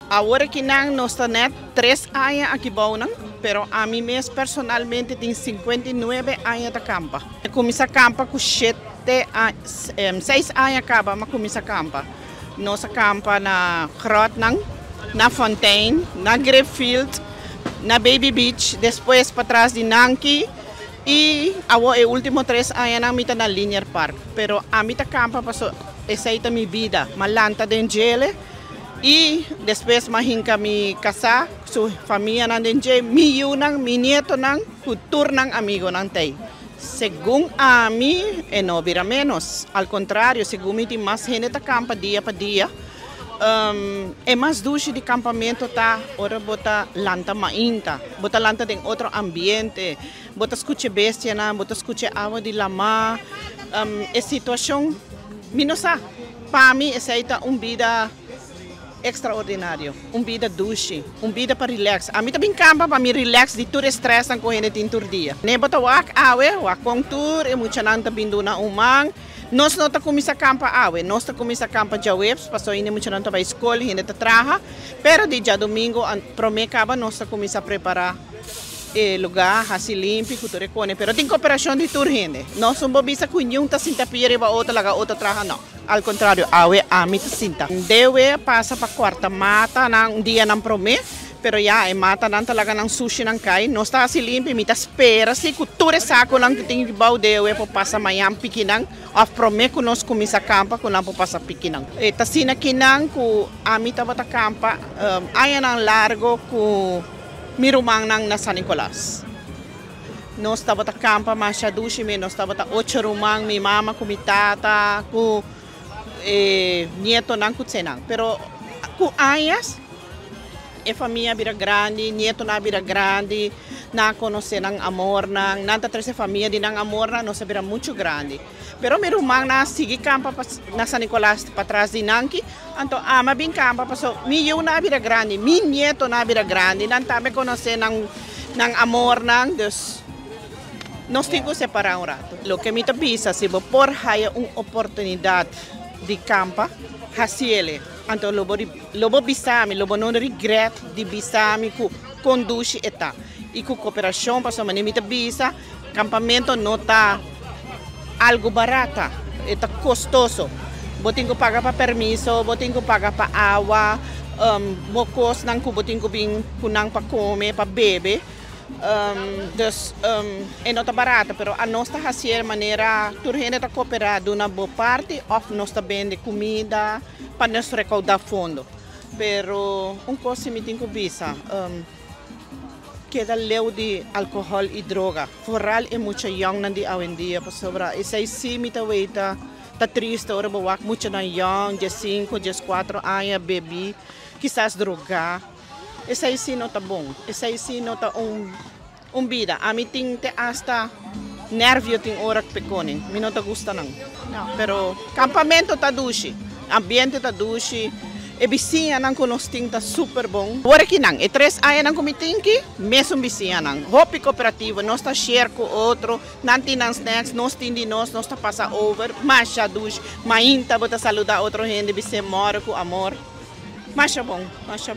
Agora que nós temos 3 anos aqui bom, pero a mim mesmo personalmente tem 59 anos de campa. Eu comecei a campa com 6 anos acaba, mas comecei a campa. Nossa campa na Grot, na Fontaine, na Greenfield, na Baby Beach, depois para trás de Nanki e os últimos 3 anos na Linear Park. Pero a minha campa passou essa é a minha vida, malanta de gele. E depois mahinka mi casa, sua família nan denje, mi yunang, mi nieto nang, futuro nang amigo nang tay. Según a mim, não vira menos. Ao contrário, según me tem mais gente da campa dia para dia. É mais duche de campamento tá, ora bota lanta mainta, bota lanta em outro ambiente, bota escute bestia na, bota escute água de lama. É situação, minosa. Para mim, essa é vida extraordinário, vida duche, vida para relax. A mim também campa para me relax de todo estresse que correndo tem todo dia. Nem bota wak contour, e muita nanta bindu na umang. Nós não tá começa campa nós tá começa campa já webs, passou ainda muita nanta para escola, ainda tá traha. Pero de dia domingo, promecaba nós tá começa a preparar lugar, assim limpo, cultura cone. Pero tem cooperação de toda gente. Nós somos bisa kunjung tá sinta pire ba outra laga outra traha não. Ao contrário, a mim sinta. Deve passa para quarta mata nang dia nang prome, pero ya mata nang talaga nang sushi nang kai. Nós está assim limpo, mita espera se cultura saco nang tem de bau deve para passa manhã piquinang, of prome que nós começa campa que nang para passa piquinang. Tá sina kinang ku a mim tava ta campa, ayan nang largo ku mirumang nang na San Nicolas. Nós estava ta campa masha dushi me, nós estava ta 8 rumang mi mama ku mi tata ku nieto nang kutsenang. Pero ku ayas família vira grande, nieto na vira grande, na conhecer nang amor nang nanta três família de nang amor nang nossa vira muito grande. Pero meu irmão na sigi campa na San Nicolas para trás de Nanki, então ama bem campa passou meu na vira grande, meu nieto na vira grande, nan tabe conhecer nang amor nang dus. Nós temos que separar rato. Lo que me pisa se vou por haya uma oportunidade de campa, hasiele. Então, lobo bisami, lobo não regret de bisami ku conduz eta. E com cooperação, para somar nemita bisa, campamento não tá algo barata, está custoso. Botinho paga para permiso, botinho paga para água, bocos nang ku botinho bing kunang para comer, para beber. Não está barata, pero a nossa fazer maneira, toda gente está cooperando na boa parte, ou nós está vende comida para nós recaudar fundo. Pero coisa me tem que bisa, queda leu de álcool e droga. Foral é muito young na dia em dia, para sobra. Isso aí sim me tá triste, ora boa, muito na young, de 5, de 4 anos, bebê, quizás drogar. Isso aí sim não está bom. Isso aí sim não está vida. A mim tem hasta nervio tem hora que pecone. Me não está gusta não. Pero campamento está duche, ambiente está duche, e vizinha não conosco está super bom. Agora que não, 3 anos não comitem que mesmo vizinha não. Hopi cooperativo, nós está share com outro, não tem snacks, nós tem de nós está passa over, mas já duche, mas ainda bota saludar outro gente, vizinha mora com amor. Mas é bom, mas é bom.